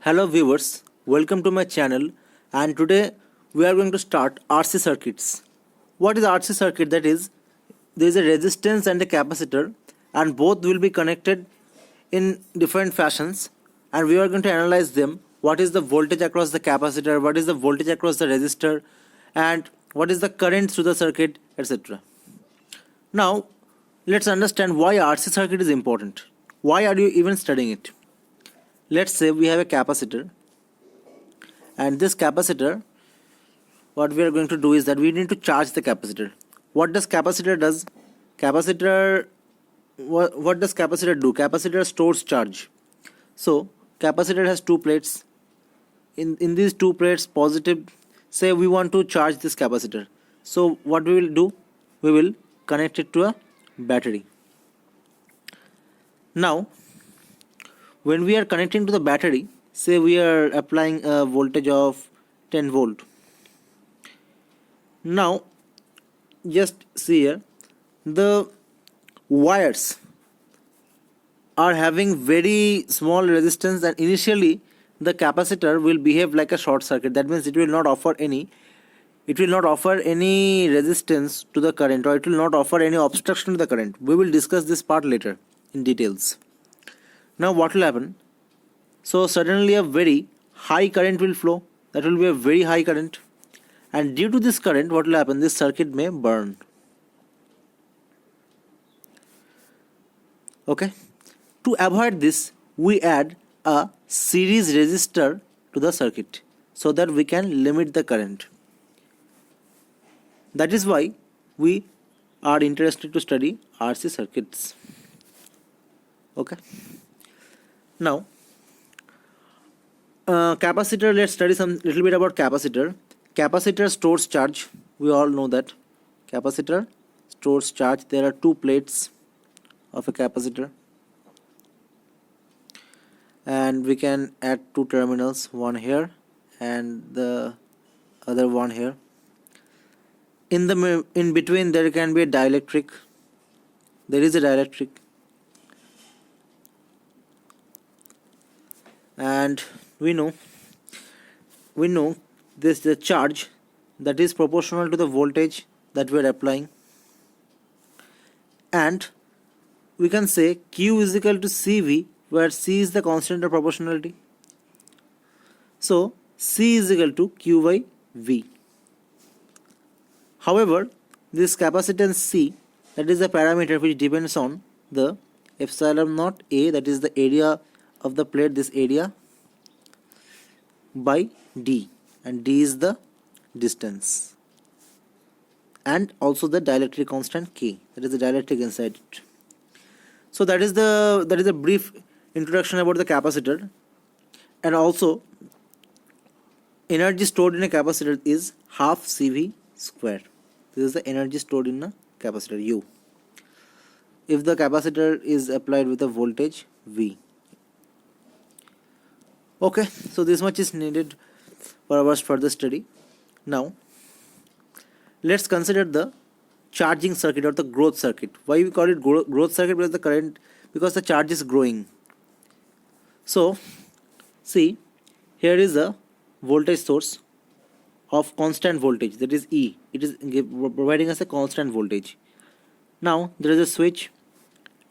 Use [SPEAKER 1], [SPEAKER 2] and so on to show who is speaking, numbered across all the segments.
[SPEAKER 1] Hello viewers, welcome to my channel, and today we are going to start RC circuits. What is RC circuit? That is, there is a resistance and a capacitor and both will be connected in different fashions, and we are going to analyze them. What is the voltage across the capacitor, what is the voltage across the resistor, and what is the current through the circuit, etc. Now let's understand why RC circuit is important. Why are you even studying it? Let's say we have a capacitor, and this capacitor, what we are going to do is that we need to charge the capacitor. What does capacitor does? What does capacitor do? Capacitor stores charge. So capacitor has two plates. In these two plates, positive, say we want to charge this capacitor. So what we will do? We will connect it to a battery. Now when we are connecting to the battery, say we are applying a voltage of 10 volt. Now just see here, the wires are having very small resistance, and initially the capacitor will behave like a short circuit. That means it will not offer any resistance to the current, or it will not offer any obstruction to the current. We will discuss this part later in details. Now what will happen? So suddenly a very high current will flow. That will be a very high current, and due to this current, what will happen? This circuit may burn. Okay, to avoid this, we add a series resistor to the circuit so that we can limit the current. That is why we are interested to study RC circuits. Okay, now capacitor, let's study some little bit about capacitor. Capacitor stores charge. We all know that capacitor stores charge. There are two plates of a capacitor, and we can add two terminals, one here and the other one here. In between there can be a dielectric. There is a dielectric, and we know this, the charge that is proportional to the voltage that we are applying, and we can say Q is equal to CV, where C is the constant of proportionality. So C is equal to Q by V. However, this capacitance C, that is a parameter which depends on the epsilon naught A, that is the area of the plate, this area, by D, and D is the distance, and also the dielectric constant K, that is the dielectric inside it. So that is a brief introduction about the capacitor. And also, energy stored in a capacitor is half CV square. This is the energy stored in a capacitor, U, if the capacitor is applied with a voltage V. Okay, so this much is needed for our further study. Now let's consider the charging circuit or the growth circuit. Why we call it growth circuit? Because the charge is growing. So see, here is a voltage source of constant voltage, that is E. It is providing us a constant voltage. Now there is a switch,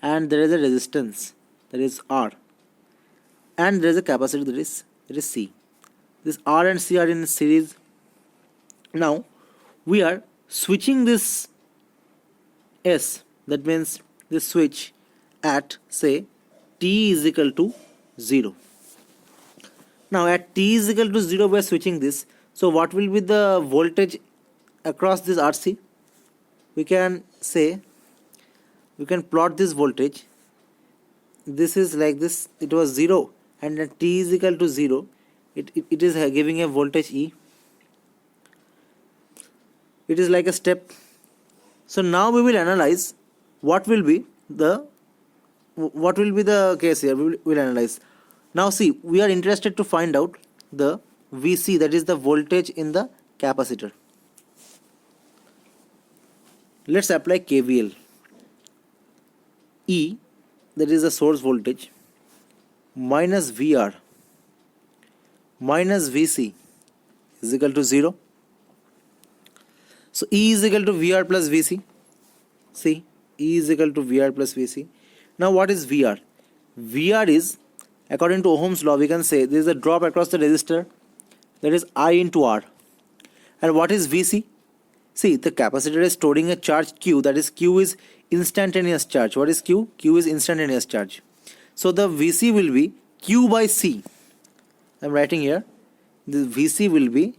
[SPEAKER 1] and there is a resistance, that is R, and there is a capacitor, that is C. This R and C are in series. Now we are switching this S, that means this switch, at say T is equal to 0. Now at T is equal to 0 we are switching this. So what will be the voltage across this RC? We can say, we can plot this voltage. This is like this, it was 0, and at T is equal to 0, it is giving a voltage E. It is like a step. So now we will analyze what will be the case here. We will analyze. Now see, we are interested to find out the VC, that is the voltage in the capacitor. Let's apply KVL. E, that is the source voltage, minus VR minus Vc is equal to 0. So E is equal to VR plus Vc. See, E is equal to VR plus Vc. Now what is VR? VR is, according to Ohm's law, we can say there is a drop across the resistor, that is I into R. And what is Vc? See, the capacitor is storing a charge Q, that is Q is instantaneous charge. What is Q? Q is instantaneous charge. So the Vc will be Q by C. I am writing here, the Vc will be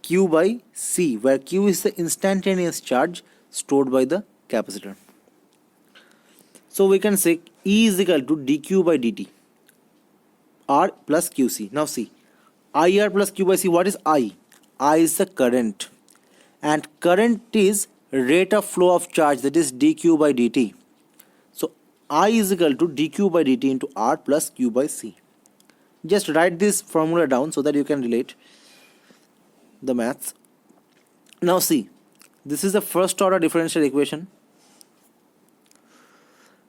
[SPEAKER 1] Q by C, where Q is the instantaneous charge stored by the capacitor. So we can say E is equal to dQ by dt, R plus QC. Now see, IR plus Q by C, what is I? I is the current, and current is rate of flow of charge, that is dQ by dt. So I is equal to dQ by dt into R plus Q by C. Just write this formula down so that you can relate the maths. Now see, this is the first order differential equation.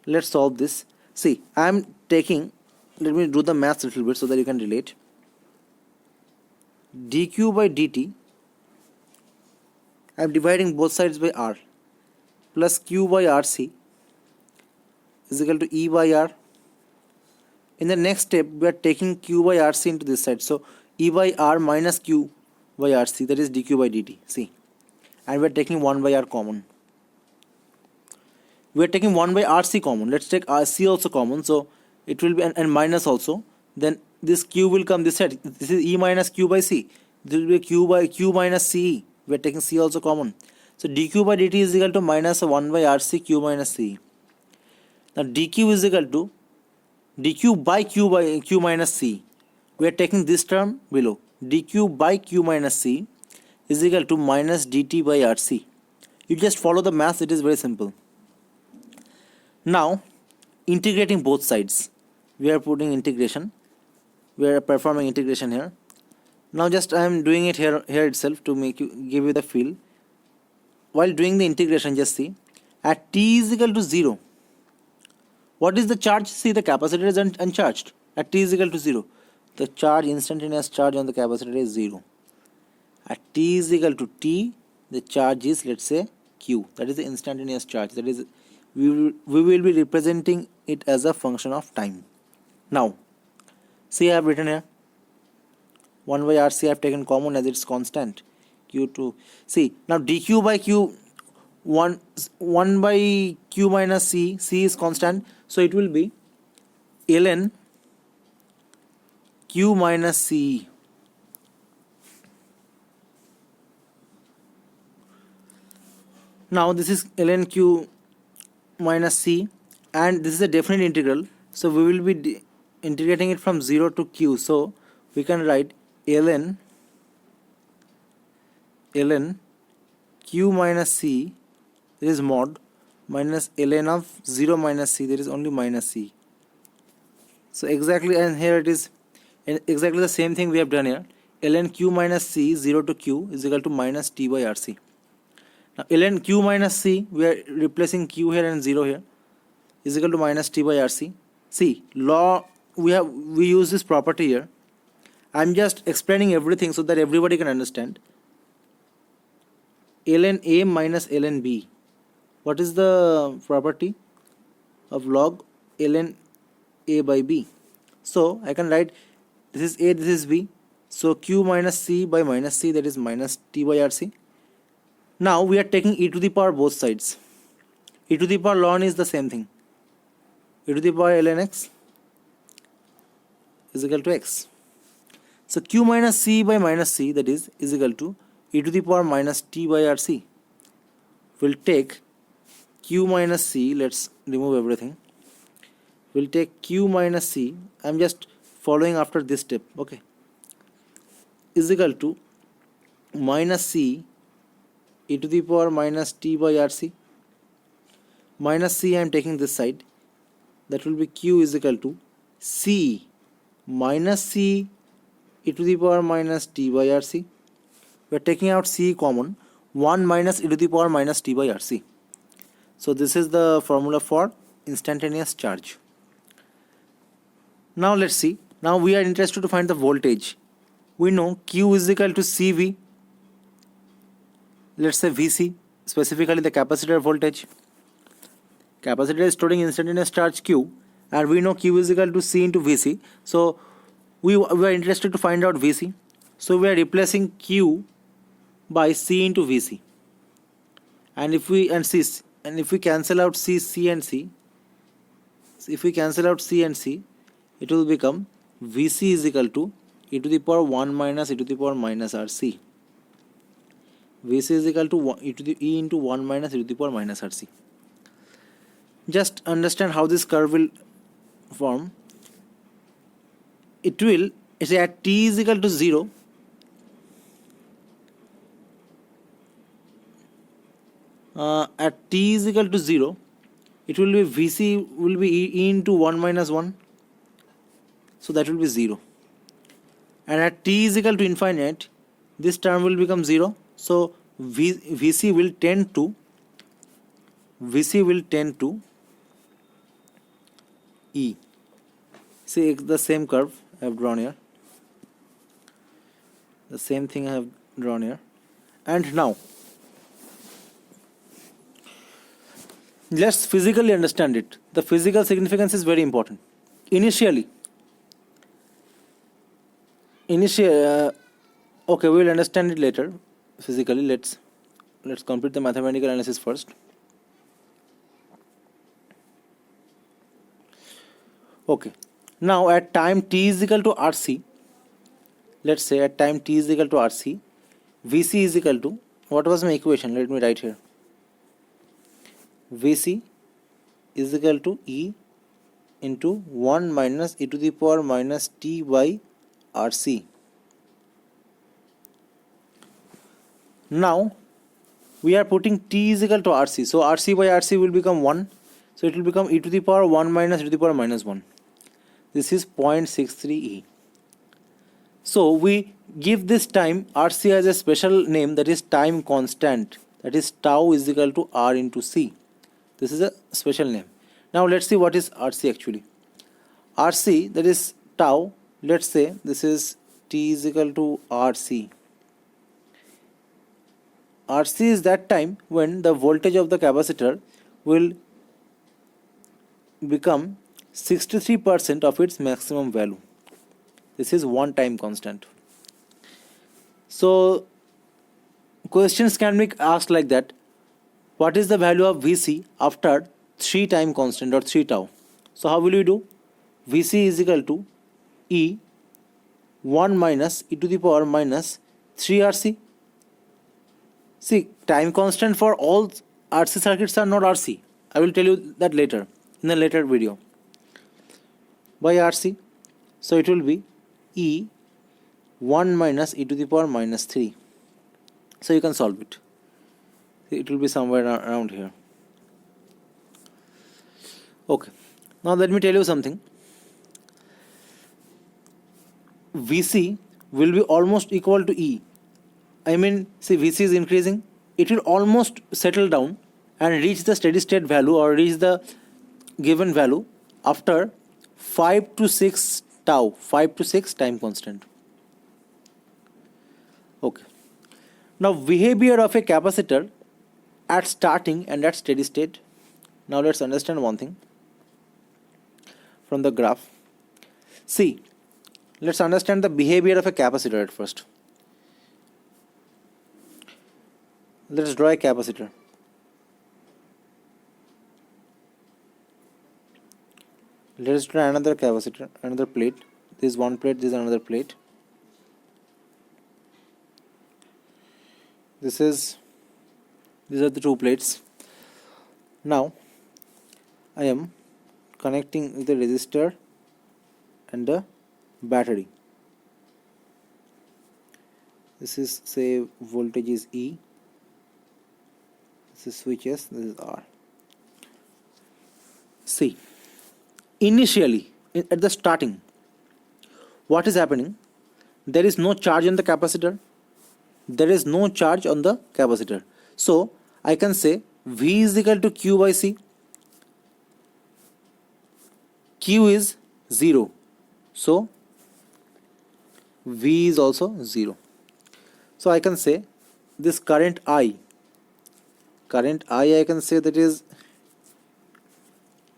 [SPEAKER 1] Let's solve this. See, I am taking, let me do the maths a little bit so that you can relate. dQ by dt, I am dividing both sides by R, plus Q by RC is equal to E by R. In the next step, we are taking Q by RC into this side. So E by R minus Q by RC, that is dQ by dt. See, and we are taking 1 by R common. We are taking 1 by RC common. Let's take RC also common. So it will be and minus also. Then this Q will come this side. This is E minus Q by C. This will be Q by Q minus CE. We are taking C also common. So dQ by dt is equal to minus 1 by RC Q minus CE. Now dQ is equal to dQ by Q minus C. We are taking this term below. dQ by Q minus C is equal to minus dt by RC. You just follow the math, it is very simple. Now, integrating both sides. We are putting integration. We are performing integration here. Now just I am doing it here itself to give you the feel. While doing the integration, just see, at t is equal to 0, what is the charge? See, the capacitor is uncharged. At t is equal to 0, the charge, instantaneous charge on the capacitor is 0. At t is equal to t, the charge is, let's say, q. That is the instantaneous charge. That is, we will be representing it as a function of time. Now, see, I have written here 1 by RC I have taken common as it's constant. Q2. See, now dQ by Q, 1 by Q minus C, C is constant. So it will be ln Q minus C. Now this is ln Q minus C, and this is a definite integral. So we will be integrating it from 0 to Q. So we can write ln Q minus C, there is mod, minus ln of 0 minus C, there is only minus C. So exactly, and here it is exactly the same thing we have done here. ln Q minus C 0 to Q is equal to minus T by RC. Now ln Q minus C, we are replacing Q here and 0 here, is equal to minus T by RC. See, law, we use this property here. I am just explaining everything so that everybody can understand. ln A minus ln B. What is the property of log ln A by B? So I can write this is A, this is B. So Q minus C by minus C, that is minus T by RC. Now we are taking e to the power both sides. E to the power ln is the same thing. E to the power ln x is equal to x. So Q minus C by minus C, that is equal to e to the power minus T by RC. We'll take Q minus C, let's remove everything. We'll take Q minus C, I'm just following after this step, okay, is equal to minus C e to the power minus T by RC. Minus C I am taking this side, that will be Q is equal to C minus C e to the power minus T by RC. We are taking out C common, 1 minus e to the power minus T by RC. So this is the formula for instantaneous charge. Now let's see. Now we are interested to find the voltage. We know Q is equal to CV, let's say VC, specifically the capacitor voltage. Capacitor is storing instantaneous charge Q, and we know Q is equal to C into VC. So we are interested to find out VC. So we are replacing Q by C into VC. And if we cancel out C and C, if we cancel out C and C, it will become VC is equal to e to the power 1 minus e to the power minus RC. VC is equal to e into 1 minus e to the power minus RC. Just understand how this curve will form. It will, at t is equal to 0, at t is equal to 0, it will be VC will be e into 1 minus 1. So that will be 0. And at t is equal to infinite, this term will become 0. So VC will tend to E. See the same curve I have drawn here. The same thing I have drawn here. And now let's physically understand it. The physical significance is very important. Initially, okay, we will understand it later physically. Let's complete the mathematical analysis first. Okay, now at time t is equal to RC, let's say at time t is equal to RC, VC is equal to, what was my equation? Let me write here. VC is equal to E into 1 minus e to the power minus t by RC. Now we are putting t is equal to RC, so RC by RC will become 1, so it will become e to the power 1 minus e to the power minus 1. This is 0.63 E. So we give this time RC as a special name, that is time constant, that is tau is equal to R into C. This is a special name. Now let's see what is RC actually. RC, that is tau, let's say this is t is equal to RC. RC is that time when the voltage of the capacitor will become 63% of its maximum value. This is one time constant. So questions can be asked like that. What is the value of VC after 3 time constant or 3 tau? So how will we do? VC is equal to E 1 minus e to the power minus 3 RC. See, time constant for all RC circuits are not RC. I will tell you that later in a later video. By RC, so it will be E 1 minus e to the power minus 3. So you can solve it. It will be somewhere around here. Okay, now let me tell you something. VC will be almost equal to E. I mean, see, VC is increasing. It will almost settle down and reach the steady state value or reach the given value after 5 to 6 tau, 5 to 6 time constant. Okay. Now behavior of a capacitor at starting and at steady state. Now let's understand one thing from the graph. See, let's understand the behavior of a capacitor at first. Let's draw a capacitor. Let's draw another capacitor, another plate. This is one plate, this is another plate. These are the two plates. Now I am connecting with the resistor and the battery. This is, say, voltage is E. This is switches, this is R. See, initially at the starting, what is happening? There is no charge on the capacitor. There is no charge on the capacitor. So I can say V is equal to Q by C. Q is 0. So V is also 0. So I can say this current I can say that is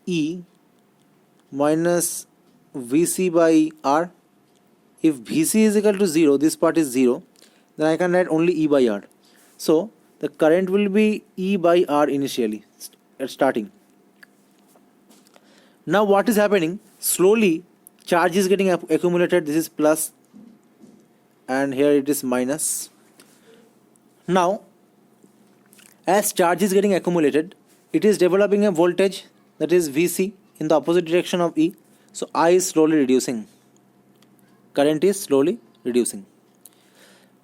[SPEAKER 1] E minus Vc by R. If Vc is equal to 0, this part is 0, then I can write only E by R. So the current will be E by R initially at starting. Now what is happening? Slowly charge is getting accumulated. This is plus and here it is minus. Now as charge is getting accumulated, it is developing a voltage, that is Vc, in the opposite direction of E. So I is slowly reducing. Current is slowly reducing.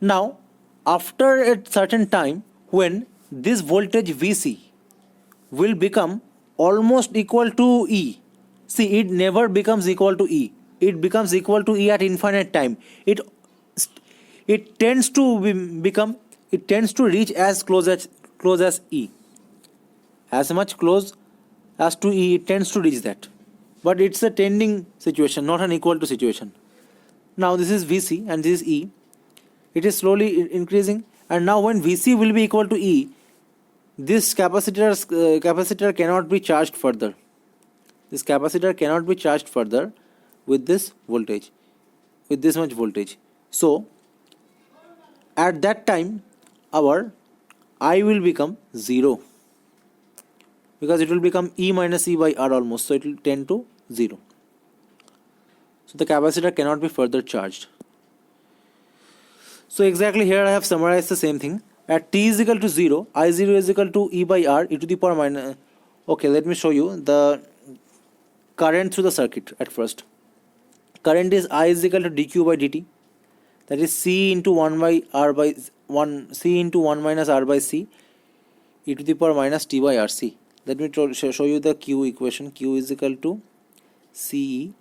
[SPEAKER 1] Now after a certain time, when this voltage Vc will become almost equal to E, see, it never becomes equal to E. It becomes equal to E at infinite time. It tends to reach as close as E. As much close as to E, it tends to reach that. But it's a tending situation, not an equal to situation. Now this is Vc and this is E. It is slowly increasing, and now when Vc will be equal to E, this capacitor cannot be charged further. This capacitor cannot be charged further with this voltage, with this much voltage. So at that time our I will become 0, because it will become E minus E by R almost, so it will tend to 0. So the capacitor cannot be further charged. So exactly here I have summarized the same thing. At t is equal to 0, I0 is equal to E by R e to the power minus. Okay, let me show you the current through the circuit at first. Current is I is equal to dq by dt, that is C into 1 by R by 1, C into 1 minus R by C e to the power minus t by RC. Let me show you the Q equation. Q is equal to CE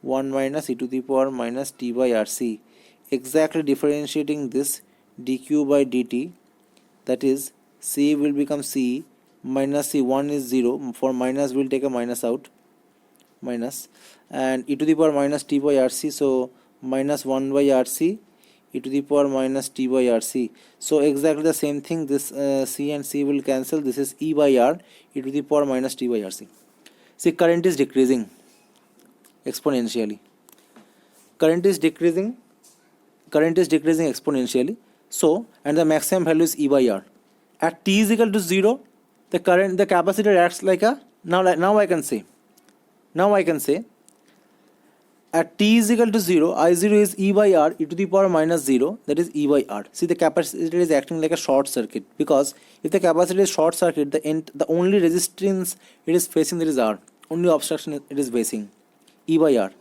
[SPEAKER 1] 1 minus e to the power minus t by RC. Exactly differentiating this dq by dt, that is C will become C minus C, 1 is 0, for minus we'll take a minus out, minus, and e to the power minus t by RC, so minus 1 by RC e to the power minus t by RC. So exactly the same thing, this C and C will cancel, this is E by R e to the power minus t by RC. See, current is decreasing exponentially. Current is decreasing exponentially. So, and the maximum value is E by R. At t is equal to 0, the capacitor acts like a, now I can say at t is equal to 0, I0 is E by R e to the power minus 0, that is E by R. See, the capacitor is acting like a short circuit, because if the capacitor is short circuit, the only resistance it is facing, that is R, only obstruction it is facing, E by R.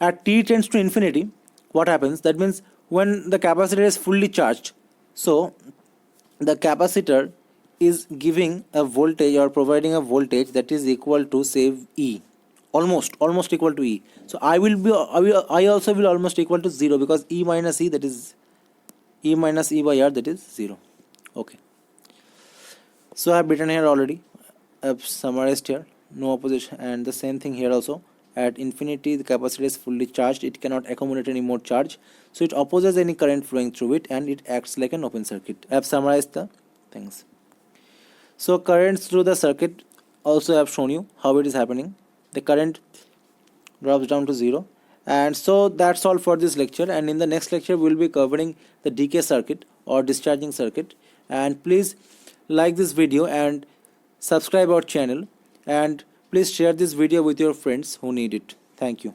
[SPEAKER 1] At t tends to infinity, what happens? That means when the capacitor is fully charged, so the capacitor is giving a voltage or providing a voltage that is equal to, say, E, almost equal to E. So I also will almost equal to 0, because E minus E, that is E minus E by R, that is 0. Okay, so I have written here already, I have summarized here, no opposition, and the same thing here also. At infinity, the capacitor is fully charged, it cannot accumulate any more charge, so it opposes any current flowing through it, and it acts like an open circuit. I have summarized the things. So currents through the circuit also I have shown you how it is happening. The current drops down to 0, and so that's all for this lecture, and in the next lecture we will be covering the decay circuit or discharging circuit. And please like this video and subscribe our channel, and please share this video with your friends who need it. Thank you.